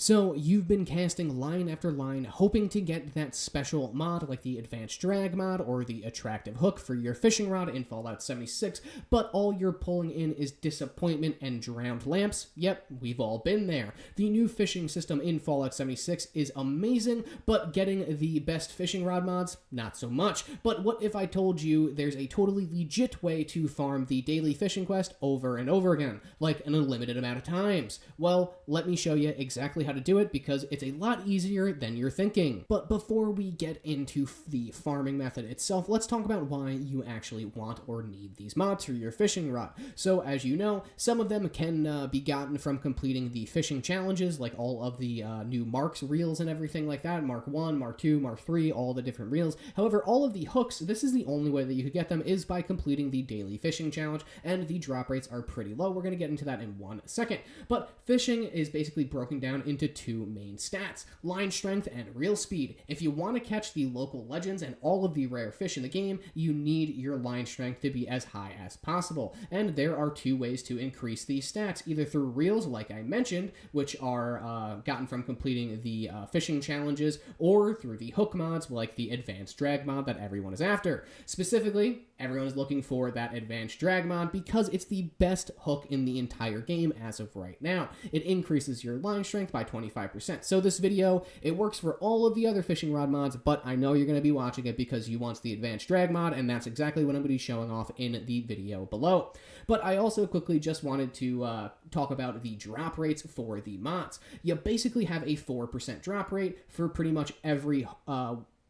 So you've been casting line after line, hoping to get that special mod like the Advanced Drag mod or the Attractive Hook for your fishing rod in Fallout 76, but all you're pulling in is disappointment and drowned lamps. Yep, we've all been there. The new fishing system in Fallout 76 is amazing, but getting the best fishing rod mods, not so much. But what if I told you there's a totally legit way to farm the daily fishing quest over and over again, like an unlimited amount of times? Well, let me show you exactly how to do it, because it's a lot easier than you're thinking. But before we get into the farming method itself, let's talk about why you actually want or need these mods for your fishing rod. So as you know, some of them can be gotten from completing the fishing challenges, like all of the new marks reels and everything like that, Mark 1, Mark 2, Mark 3, all the different reels. However, all of the hooks, this is the only way that you could get them, is by completing the daily fishing challenge, and the drop rates are pretty low. We're going to get into that in 1 second. But fishing is basically broken down into two main stats: line strength and reel speed. If you want to catch the local legends and all of the rare fish in the game, you need your line strength to be as high as possible. And there are two ways to increase these stats, either through reels, like I mentioned, which are gotten from completing the fishing challenges, or through the hook mods, like the Advanced Drag mod that everyone is after. Specifically, everyone is looking for that Advanced Drag mod because it's the best hook in the entire game as of right now. It increases your line strength by 25%. So this video, it works for all of the other fishing rod mods, but I know you're going to be watching it because you want the Advanced Drag mod, and that's exactly what I'm going to be showing off in the video below. But I also quickly just wanted to talk about the drop rates for the mods. You basically have a 4% drop rate for pretty much every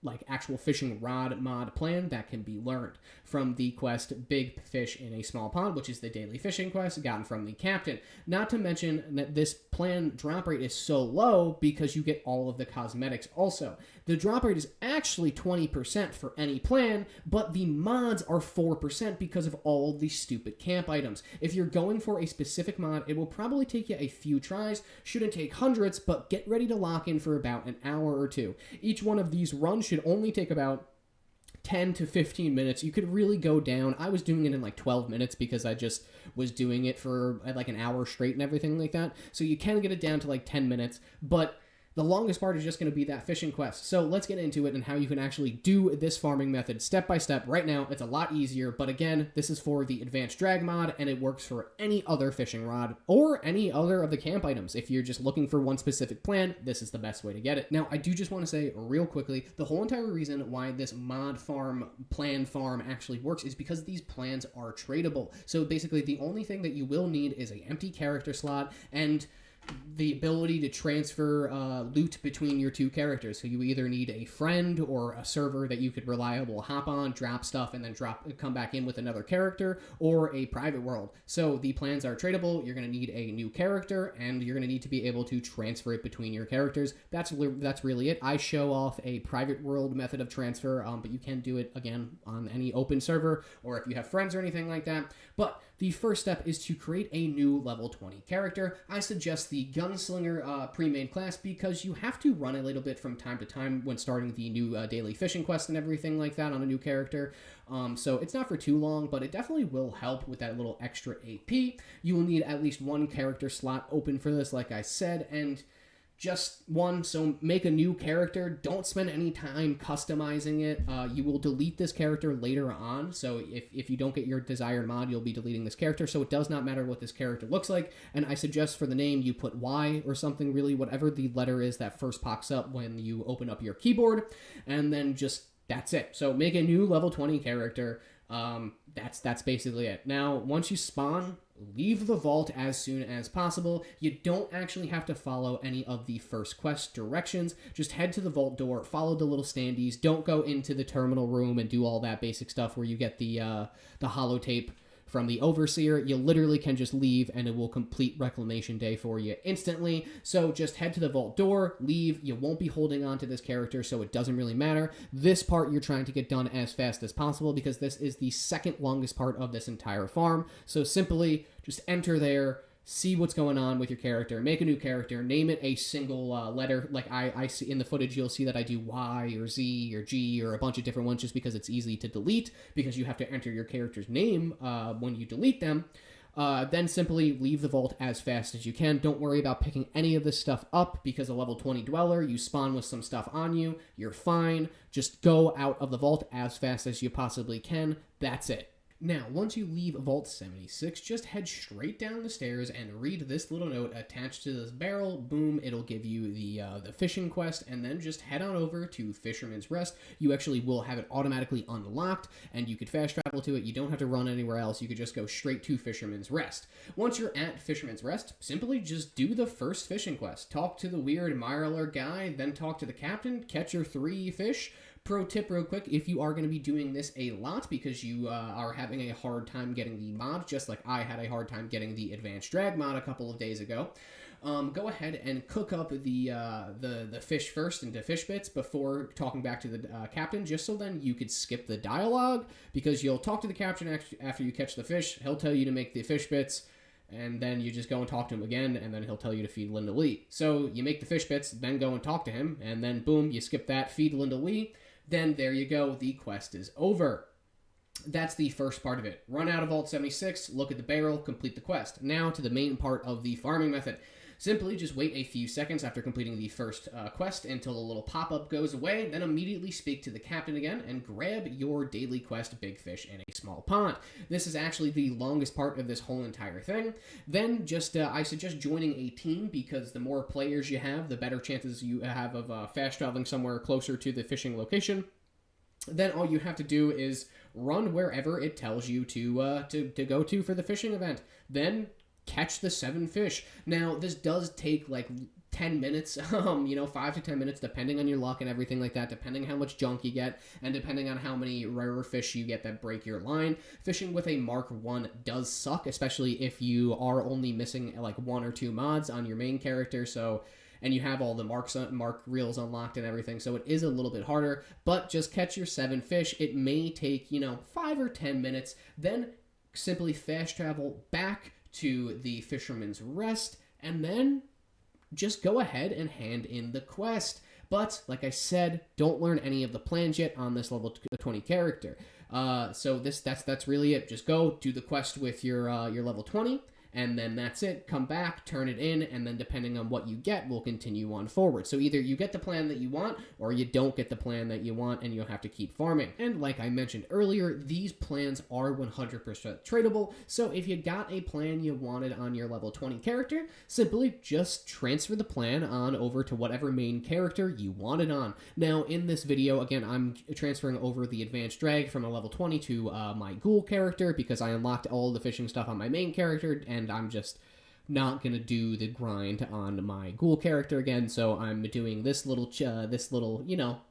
like actual fishing rod mod plan that can be learned from the quest Big Fish in a Small Pond, which is the daily fishing quest gotten from the captain. Not to mention that this plan drop rate is so low because you get all of the cosmetics also. The drop rate is actually 20% for any plan, but the mods are 4% because of all the stupid camp items. If you're going for a specific mod, it will probably take you a few tries, shouldn't take hundreds, but get ready to lock in for about an hour or two. Each one of these runs should only take about 10 to 15 minutes. You could really go down. I was doing it in like 12 minutes because I just was doing it for like an hour straight and everything like that. So you can get it down to like 10 minutes, but the longest part is just going to be that fishing quest. So let's get into it and how you can actually do this farming method step by step. Right now, it's a lot easier, but again, this is for the Advanced Drag mod, and it works for any other fishing rod or any other of the camp items. If you're just looking for one specific plan, this is the best way to get it. Now, I do just want to say real quickly, the whole entire reason why this mod farm, plan farm actually works is because these plans are tradable. So basically, the only thing that you will need is an empty character slot and the ability to transfer loot between your two characters. So you either need a friend or a server that you could reliably hop on, drop stuff, and then come back in with another character, or a private world. So the plans are tradable. You're going to need a new character, and you're going to need to be able to transfer it between your characters. That's really it. I show off a private world method of transfer, but you can do it, again, on any open server, or if you have friends or anything like that. But the first step is to create a new level 20 character. I suggest the Gunslinger pre-made class because you have to run a little bit from time to time when starting the new daily fishing quest and everything like that on a new character. So it's not for too long, but it definitely will help with that little extra AP. You will need at least one character slot open for this, like I said, and just one. So make a new character. Don't spend any time customizing it. You will delete this character later on. So if you don't get your desired mod, you'll be deleting this character. So it does not matter what this character looks like. And I suggest for the name, you put Y or something, really, whatever the letter is that first pops up when you open up your keyboard. And then just, that's it. So make a new level 20 character. That's basically it. Now, once you spawn, leave the vault as soon as possible. You don't actually have to follow any of the first quest directions. Just head to the vault door, follow the little standees. Don't go into the terminal room and do all that basic stuff where you get the holotape from the overseer. You literally can just leave and it will complete reclamation day for you instantly. So just head to the vault door, leave. You won't be holding on to this character, so it doesn't really matter. This part you're trying to get done as fast as possible because this is the second longest part of this entire farm. So simply just enter there, see what's going on with your character, make a new character, name it a single letter. Like I see in the footage, you'll see that I do Y or Z or G or a bunch of different ones just because it's easy to delete because you have to enter your character's name when you delete them. Then simply leave the vault as fast as you can. Don't worry about picking any of this stuff up because a level 20 dweller, you spawn with some stuff on you, you're fine. Just go out of the vault as fast as you possibly can. That's it. Now, once you leave Vault 76, just head straight down the stairs and read this little note attached to this barrel. Boom, it'll give you the fishing quest, and then just head on over to Fisherman's Rest. You actually will have it automatically unlocked, and you could fast travel to it. You don't have to run anywhere else. You could just go straight to Fisherman's Rest. Once you're at Fisherman's Rest, simply just do the first fishing quest. Talk to the weird Mirelurk guy, then talk to the captain, catch your 3 fish. Pro tip real quick, if you are going to be doing this a lot because you are having a hard time getting the mod, just like I had a hard time getting the advanced drag mod a couple of days ago, go ahead and cook up the fish first into fish bits before talking back to the captain, just so then you could skip the dialogue, because you'll talk to the captain after you catch the fish. He'll tell you to make the fish bits, and then you just go and talk to him again, and then he'll tell you to feed Linda Lee. So you make the fish bits, then go and talk to him, and then boom, you skip that, feed Linda Lee. Then there you go, the quest is over. That's the first part of it. Run out of Vault 76, look at the barrel, complete the quest. Now to the main part of the farming method. Simply just wait a few seconds after completing the first quest until the little pop-up goes away, then immediately speak to the captain again and grab your daily quest, Big Fish in a Small Pond. This is actually the longest part of this whole entire thing. Then just I suggest joining a team, because the more players you have, the better chances you have of fast traveling somewhere closer to the fishing location. Then all you have to do is run wherever it tells you to go to for the fishing event. Then catch the 7 fish. Now, this does take like 10 minutes, 5 to 10 minutes, depending on your luck and everything like that, depending how much junk you get, and depending on how many rarer fish you get that break your line. Fishing with a Mark 1 does suck, especially if you are only missing like 1 or 2 mods on your main character, and you have all the mark reels unlocked and everything, so it is a little bit harder, but just catch your 7 fish. It may take, 5 or 10 minutes, then simply fast travel back to the Fisherman's Rest, and then just go ahead and hand in the quest. But, like I said, don't learn any of the plans yet on this level 20 character. So that's really it. Just go do the quest with your level 20, and then that's it. Come back, turn it in, and then depending on what you get, we'll continue on forward. So either you get the plan that you want, or you don't get the plan that you want, and you'll have to keep farming. And like I mentioned earlier, these plans are 100% tradable, so if you got a plan you wanted on your level 20 character, simply just transfer the plan on over to whatever main character you want it on. Now, in this video, again, I'm transferring over the advanced drag from a level 20 to my ghoul character, because I unlocked all the fishing stuff on my main character, and I'm just not gonna do the grind on my ghoul character again, so I'm doing this little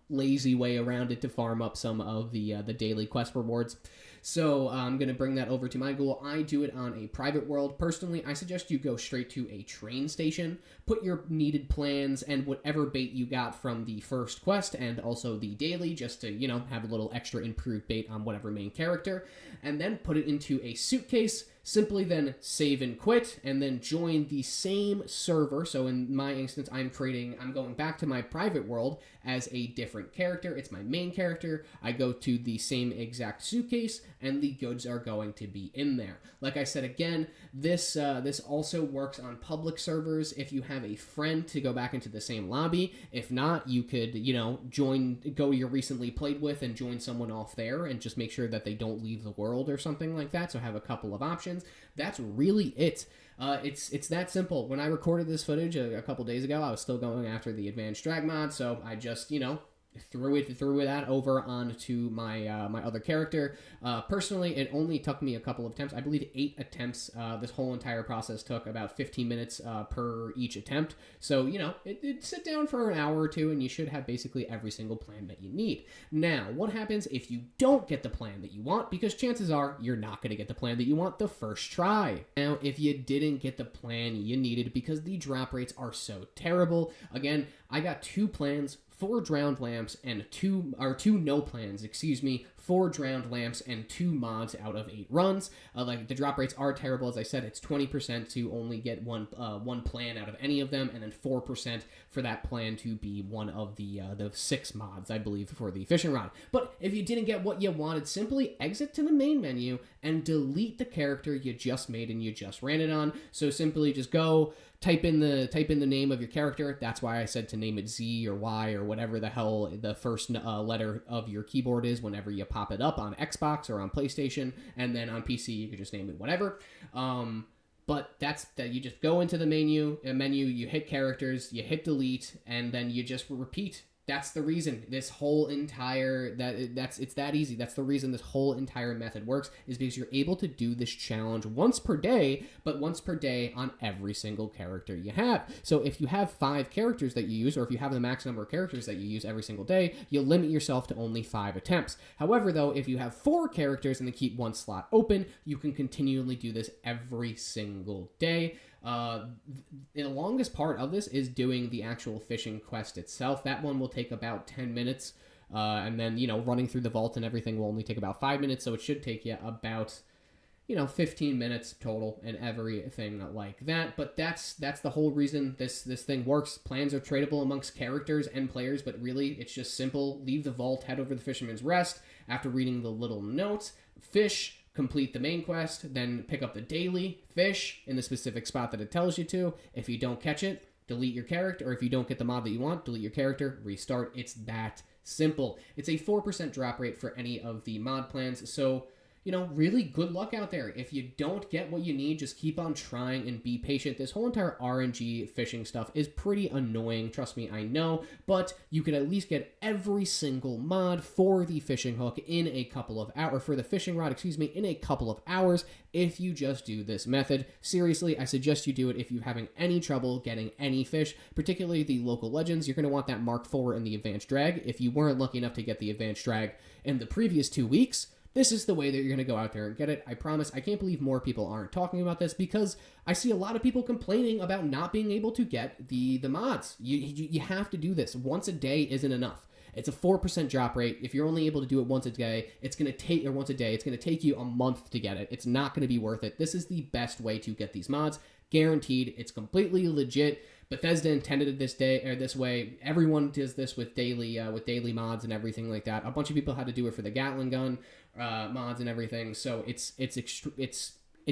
lazy way around it to farm up some of the daily quest rewards. So I'm going to bring that over to my ghoul. I do it on a private world. Personally, I suggest you go straight to a train station, put your needed plans and whatever bait you got from the first quest and also the daily, just to, have a little extra improved bait on whatever main character, and then put it into a suitcase. Simply then save and quit, and then join the same server. So in my instance, I'm going back to my private world as a different character. It's my main character. I go to the same exact suitcase, and the goods are going to be in there. Like I said again, this also works on public servers if you have a friend to go back into the same lobby. If not, you could, go you're recently played with and join someone off there, and just make sure that they don't leave the world or something like that. So have a couple of options. That's really it. It's that simple. When I recorded this footage a couple days ago, I was still going after the advanced drag mod, so I just, threw that over onto my other character. Personally, it only took me a couple of attempts. I believe 8 attempts. This whole entire process took about 15 minutes per each attempt. So, it sit down for an hour or two, and you should have basically every single plan that you need. Now, what happens if you don't get the plan that you want? Because chances are you're not going to get the plan that you want the first try. Now, if you didn't get the plan you needed because the drop rates are so terrible, again, I got 2 plans, 4 drowned lamps, and two no plans, 4 drowned lamps, and 2 mods out of 8 runs. Like, the drop rates are terrible. As I said, it's 20% to only get one plan out of any of them, and then 4% for that plan to be one of the 6 mods, I believe, for the fishing rod. But if you didn't get what you wanted, simply exit to the main menu and delete the character you just made and you just ran it on. So simply just go type in the name of your character. That's why I said to name it Z or Y or whatever the hell the first letter of your keyboard is whenever you pop it up on Xbox or on PlayStation, and then on PC you could just name it whatever. But that's that. You just go into the menu, you hit characters, you hit delete, and then you just repeat. That's the reason this whole entire it's that easy. That's the reason this whole entire method works, is because you're able to do this challenge once per day, but once per day on every single character you have. So if you have 5 characters that you use, or if you have the max number of characters that you use every single day, you'll limit yourself to only 5 attempts. However, though, if you have 4 characters and then keep 1 slot open, you can continually do this every single day. The longest part of this is doing the actual fishing quest itself. That one will take about 10 minutes, and then, running through the vault and everything will only take about 5 minutes, so it should take you about 15 minutes total and everything like that. But that's the whole reason this thing works. Plans are tradable amongst characters and players, but really it's just simple. Leave the vault, head over to the Fisherman's Rest after reading the little notes, fish, complete the main quest, then pick up the daily, fish in the specific spot that it tells you to. If you don't catch it, delete your character, or if you don't get the mod that you want, delete your character, restart. It's that simple. It's a 4% drop rate for any of the mod plans, so really good luck out there. If you don't get what you need, just keep on trying and be patient. This whole entire RNG fishing stuff is pretty annoying. Trust me, I know. But you could at least get every single mod for the fishing hook in a couple of hours, for the fishing rod, in a couple of hours if you just do this method. Seriously, I suggest you do it if you're having any trouble getting any fish, particularly the local legends. You're going to want that Mark IV and the Advanced Drag. If you weren't lucky enough to get the Advanced Drag in the previous 2 weeks, this is the way that you're going to go out there and get it. I promise. I can't believe more people aren't talking about this, because I see a lot of people complaining about not being able to get the mods. You have to do this. Once a day isn't enough. It's a 4% drop rate. If you're only able to do it once a day, it's going to take you a month to get it. It's not going to be worth it. This is the best way to get these mods. Guaranteed. It's completely legit. Bethesda intended it this way. Everyone does this with daily mods and everything like that. A bunch of people had to do it for the Gatling gun mods and everything. So it's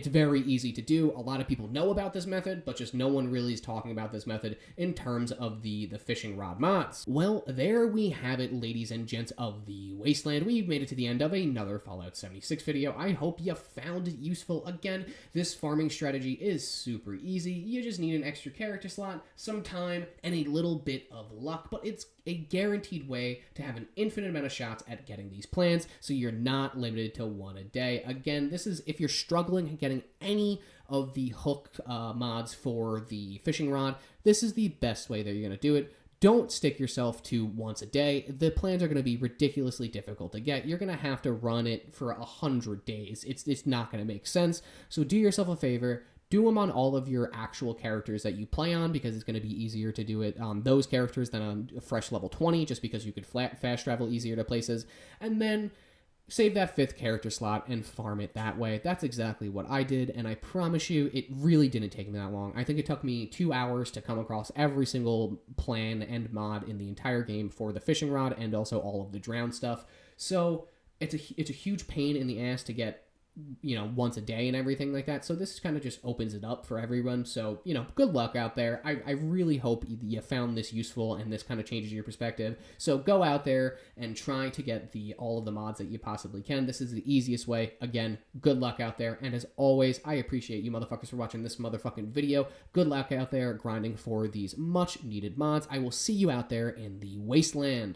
very easy to do. A lot of people know about this method, but just no one really is talking about this method in terms of the fishing rod mods. Well, there we have it, ladies and gents of the Wasteland. We've made it to the end of another Fallout 76 video. I hope you found it useful. Again, this farming strategy is super easy. You just need an extra character slot, some time, and a little bit of luck, but it's a guaranteed way to have an infinite amount of shots at getting these plans, so you're not limited to 1 a day. Again, this is if you're struggling getting any of the hook mods for the fishing rod, this is the best way that you're going to do it. Don't stick yourself to once a day. The plans are going to be ridiculously difficult to get. You're going to have to run it for 100 days. It's not going to make sense. So do yourself a favor. Do them on all of your actual characters that you play on, because it's going to be easier to do it on those characters than on a fresh level 20, just because you could fast travel easier to places. And then save that 5th character slot and farm it that way. That's exactly what I did, and I promise you, it really didn't take me that long. I think it took me 2 hours to come across every single plan and mod in the entire game for the fishing rod and also all of the drown stuff. So it's a huge pain in the ass to get once a day and everything like that. So this kind of just opens it up for everyone. So, good luck out there. I really hope you found this useful and this kind of changes your perspective. So go out there and try to get all of the mods that you possibly can. This is the easiest way. Again, good luck out there. And as always, I appreciate you motherfuckers for watching this motherfucking video. Good luck out there grinding for these much needed mods. I will see you out there in the Wasteland.